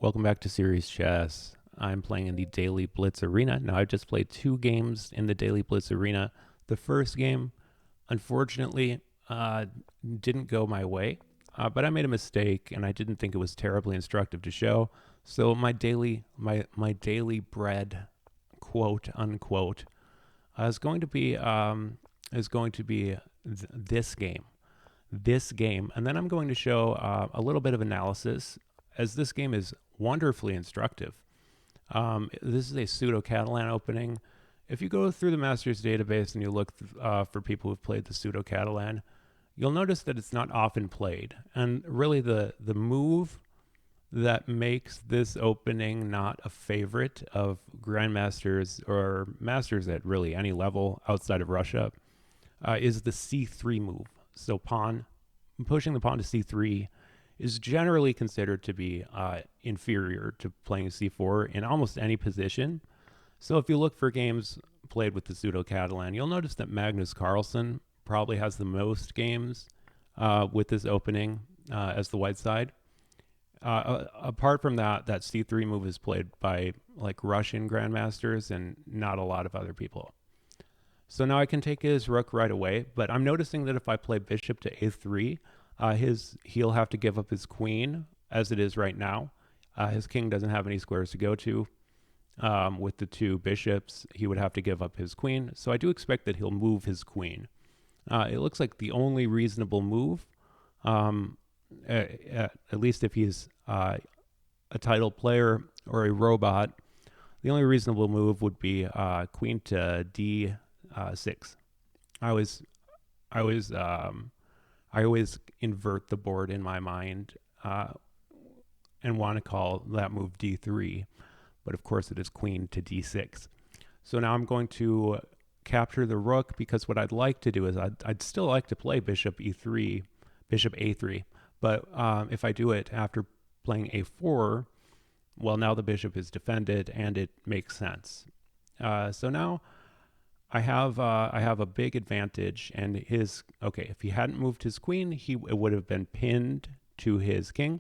Welcome back to Series Chess. I'm playing in the Daily Blitz Arena. Now, I've just played 2 games in the Daily Blitz Arena. The first game, unfortunately, didn't go my way, but I made a mistake, and I didn't think it was terribly instructive to show. So my daily bread, quote unquote, is going to be this game, and then I'm going to show a little bit of analysis, as this game is wonderfully instructive. This is a pseudo Catalan opening. If you go through the Masters database and you look for people who've played the pseudo Catalan, you'll notice that it's not often played. And really, the move that makes this opening not a favorite of grandmasters or masters at really any level outside of Russia is the c3 move. So pushing the pawn to c3 is generally considered to be inferior to playing c4 in almost any position. So if you look for games played with the pseudo-Catalan, you'll notice that Magnus Carlsen probably has the most games with this opening as the white side. Apart from that c3 move is played by like Russian grandmasters and not a lot of other people. So now I can take his rook right away, but I'm noticing that if I play bishop to a3, he'll have to give up his queen as it is right now. His king doesn't have any squares to go to. With the 2 bishops, he would have to give up his queen. So I do expect that he'll move his queen. It looks like the only reasonable move, at least if he's a title player or a robot, the only reasonable move would be queen to d6. I always, I always invert the board in my mind and want to call that move d3, but of course it is queen to d6. So now I'm going to capture the rook, because what I'd like to do is I'd still like to play bishop e3, bishop a3, but if I do it after playing a4, well, now the bishop is defended and it makes sense. So now I have a big advantage, and if he hadn't moved his queen, it would have been pinned to his king,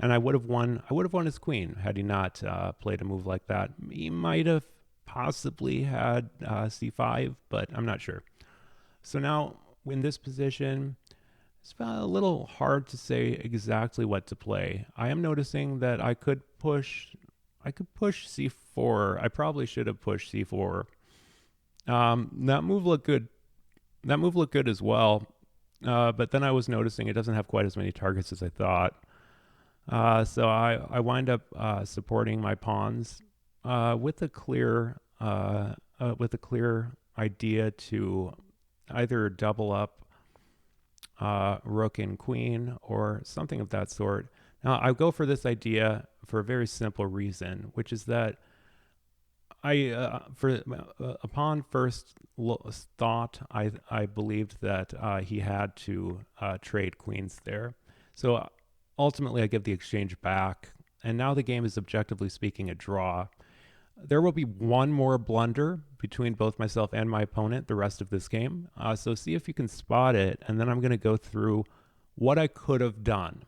and I would have won his queen had he not played a move like that. He might have possibly had c5, but I'm not sure. So now in this position, it's a little hard to say exactly what to play. I am noticing that I could push c4. I probably should have pushed c4. That move looked good. That move looked good as well. But then I was noticing it doesn't have quite as many targets as I thought. So I wind up supporting my pawns with a clear idea to either double up rook and queen or something of that sort. Now I go for this idea for a very simple reason, which is that upon first thought, I believed that he had to trade queens there. So ultimately, I give the exchange back, and now the game is objectively speaking a draw. There will be one more blunder between both myself and my opponent the rest of this game. So see if you can spot it, and then I'm going to go through what I could have done,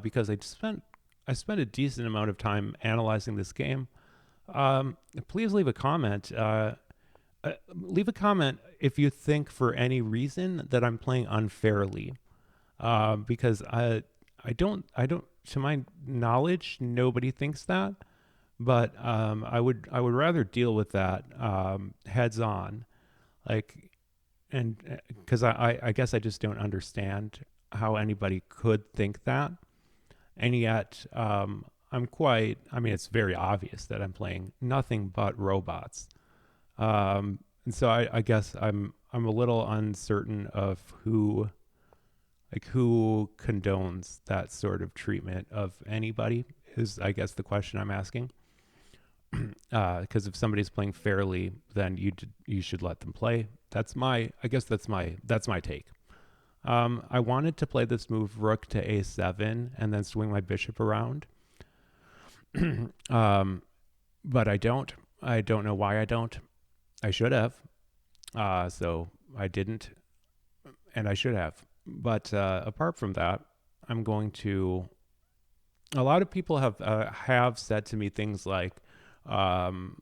because I spent a decent amount of time analyzing this game. Please leave a comment. Leave a comment if you think for any reason that I'm playing unfairly, because I don't, to my knowledge, nobody thinks that. But I would rather deal with that heads on, and because I guess I just don't understand how anybody could think that, and yet it's very obvious that I'm playing nothing but robots. And so I guess I'm a little uncertain of who condones that sort of treatment of anybody, is I guess the question I'm asking. Because if somebody's playing fairly, then you should let them play. That's my take. I wanted to play this move rook to a7 and then swing my bishop around. But I don't. I don't know why I don't. I should have. So I didn't, and I should have. But apart from that, I'm going to A lot of people have said to me things like, um,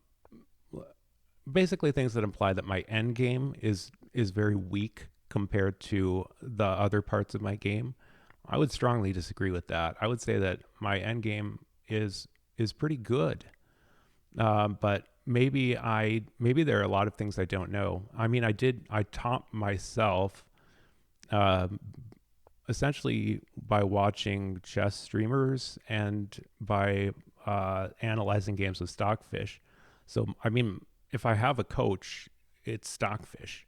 basically things that imply that my end game is very weak compared to the other parts of my game. I would strongly disagree with that. I would say that my end game is pretty good. But maybe there are a lot of things I don't know. I mean, I taught myself uh, essentially by watching chess streamers and by analyzing games with stockfish. So I mean, if I have a coach, it's stockfish.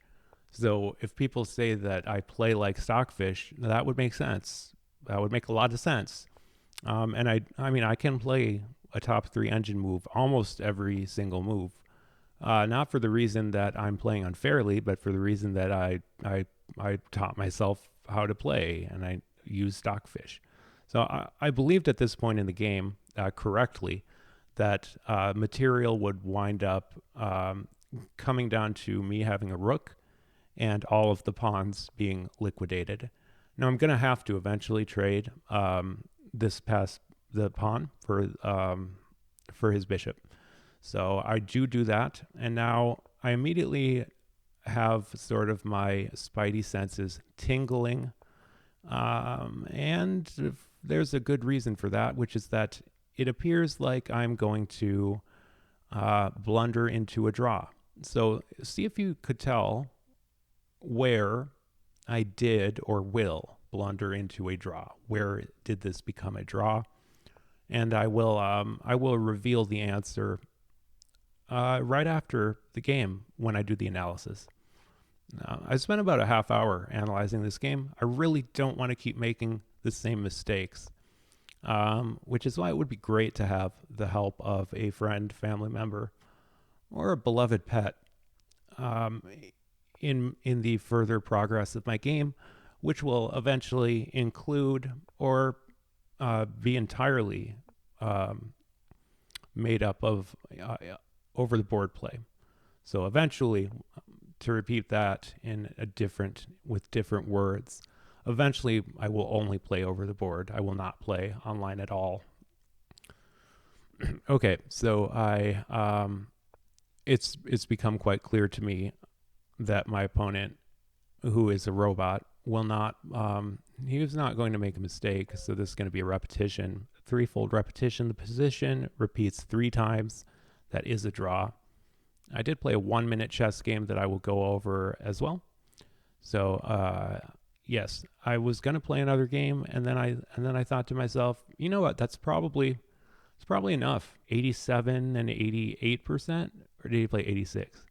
So if people say that I play like stockfish, that would make sense. That would make a lot of sense. And I mean, I can play a top three engine move almost every single move. Not for the reason that I'm playing unfairly, but for the reason that I taught myself how to play and I use stockfish. So I believed at this point in the game correctly that material would wind up coming down to me having a rook and all of the pawns being liquidated. Now I'm going to have to eventually trade this past the pawn for his bishop. So I do that, and now I immediately have sort of my spidey senses tingling, and there's a good reason for that, which is that it appears like I'm going to blunder into a draw. So see if you could tell where I did or will blunder into a draw. Where did this become a draw? And I will reveal the answer right after the game when I do the analysis. I spent about a half hour analyzing this game. I really don't want to keep making the same mistakes, which is why it would be great to have the help of a friend, family member, or a beloved pet in the further progress of my game, which will eventually include or be entirely made up of over the board play. So eventually, to repeat that with different words, eventually I will only play over the board. I will not play online at all. Okay, so it's become quite clear to me that my opponent, who is a robot, will not he was not going to make a mistake. So this is going to be a repetition, threefold repetition. The position repeats 3 times. That is a draw. I did play a 1-minute chess game that I will go over as well. So yes, I was going to play another game, and then I thought to myself, you know what? It's probably enough. 87 and 88%, or did he play 86?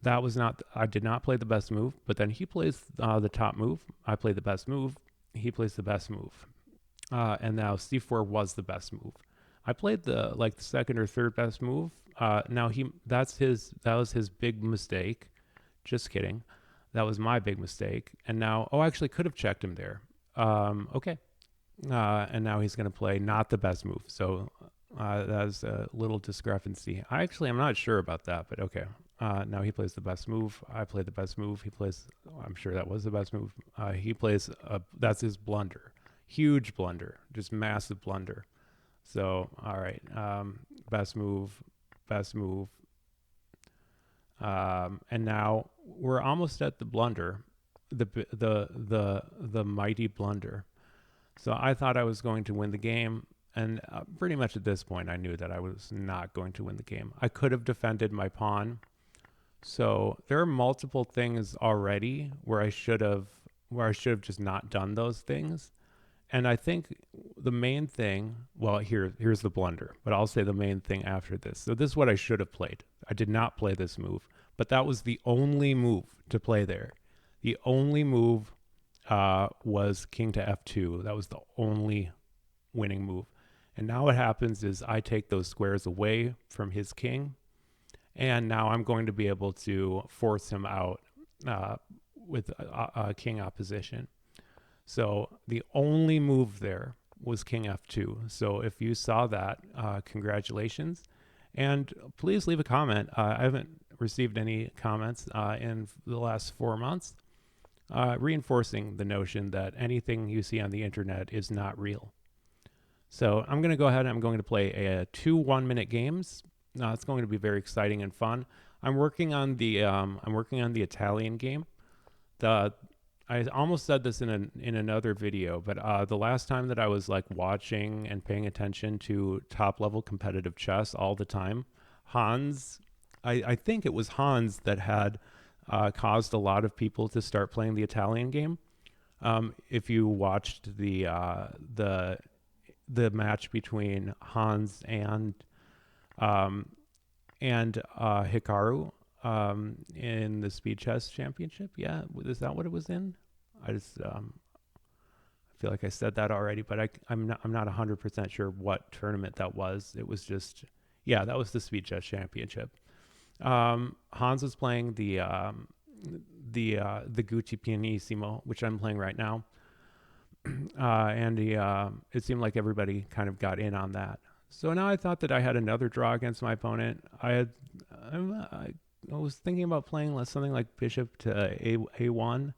That was not. I did not play the best move, but then he plays the top move. I play the best move. He plays the best move, and now c4 was the best move. I played the second or third best move. Now that was his big mistake. Just kidding. That was my big mistake. And now, I actually could have checked him there. Okay. And now he's going to play not the best move. So that's a little discrepancy. I'm not sure about that, but okay. Now he plays the best move. I play the best move. He plays, I'm sure that was the best move. He plays, that's his blunder. Huge blunder. Just massive blunder. So, all right. Best move. And now we're almost at the blunder, the mighty blunder. So I thought I was going to win the game, and pretty much at this point, I knew that I was not going to win the game. I could have defended my pawn. So there are multiple things already where I should have just not done those things. And I think the main thing, well, here's the blunder, but I'll say the main thing after this. So this is what I should have played. I did not play this move, but that was the only move to play there. The only move was king to f2. That was the only winning move. And now what happens is I take those squares away from his king, and now I'm going to be able to force him out with a king opposition. So the only move there was king f2. So if you saw that, congratulations. And please leave a comment. I haven't received any comments in the last 4 months, reinforcing the notion that anything you see on the internet is not real. So I'm going to go ahead and I'm going to play two 1-minute games. It's going to be very exciting and fun. I'm working on the Italian game. I almost said this in another video, but the last time that I was like watching and paying attention to top level competitive chess all the time, I think it was Hans that had caused a lot of people to start playing the Italian game. If you watched the match between Hans and Hikaru in the Speed Chess Championship. Yeah, is that what it was in? I just feel like I said that already, but I'm not 100% sure what tournament that was. It was just, yeah, that was the Speed Chess Championship. Hans was playing the Gucci Pianissimo, which I'm playing right now. And it seemed like everybody kind of got in on that. So now I thought that I had another draw against my opponent. I was thinking about playing something like bishop to A1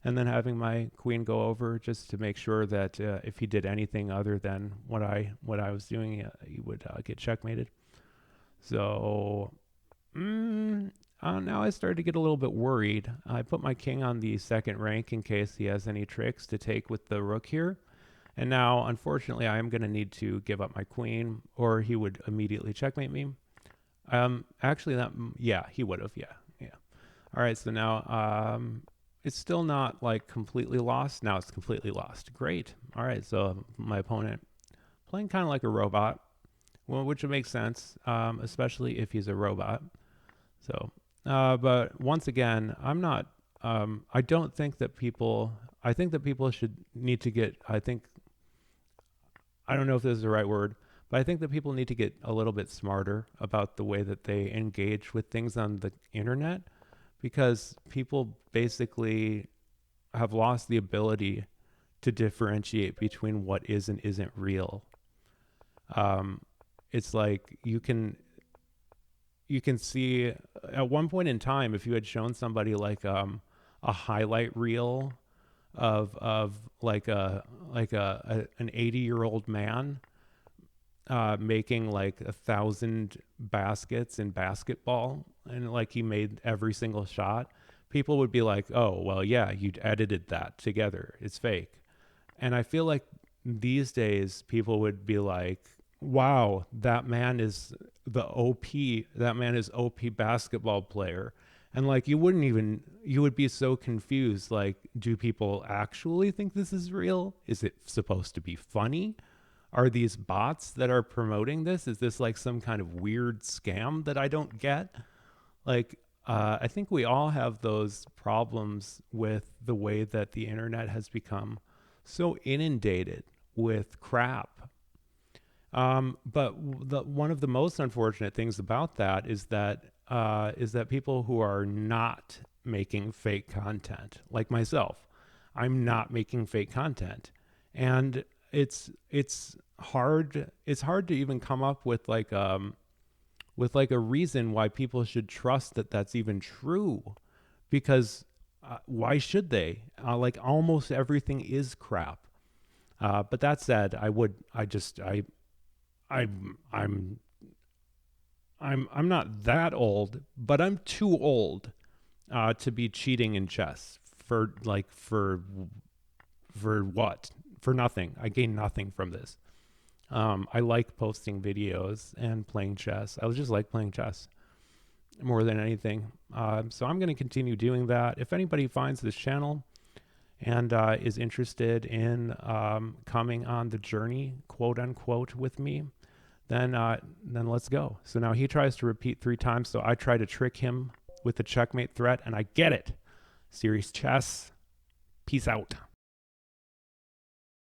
and then having my queen go over just to make sure that if he did anything other than what I was doing, he would get checkmated. So now I started to get a little bit worried. I put my king on the second rank in case he has any tricks to take with the rook here. And now, unfortunately, I am going to need to give up my queen, or he would immediately checkmate me. Actually, he would have, yeah. All right, so now it's still not like completely lost. Now it's completely lost. Great. All right, so my opponent playing kind of like a robot, well, which would make sense, especially if he's a robot. So, but once again, I'm not. I don't think that people. I think that people need to get. I don't know if this is the right word, but I think that people need to get a little bit smarter about the way that they engage with things on the internet, because people basically have lost the ability to differentiate between what is and isn't real. It's like you can see at one point in time, if you had shown somebody like a highlight reel of like an 80-year-old man making like 1,000 baskets in basketball, and like he made every single shot, people would be like, oh, well, yeah, you edited that together, it's fake. And I feel like these days people would be like, wow, that man is OP basketball player. And like you would be so confused, like, do people actually think this is real? Is it supposed to be funny? Are these bots that are promoting this? Is this like some kind of weird scam that I don't get? Like, I think we all have those problems with the way that the internet has become so inundated with crap. But one of the most unfortunate things about that is that people who are not making fake content, like myself, I'm not making fake content, and it's hard to even come up with like a reason why people should trust that that's even true, because why should they? Like almost everything is crap. But that said, I'm not that old, but I'm too old to be cheating in chess for what? For nothing. I gain nothing from this. I like posting videos and playing chess. I just like playing chess more than anything. So I'm going to continue doing that. If anybody finds this channel and is interested in coming on the journey, quote unquote, with me, then let's go. So now he tries to repeat 3 times. So I try to trick him with the checkmate threat, and I get it. SRS Chess. Peace out.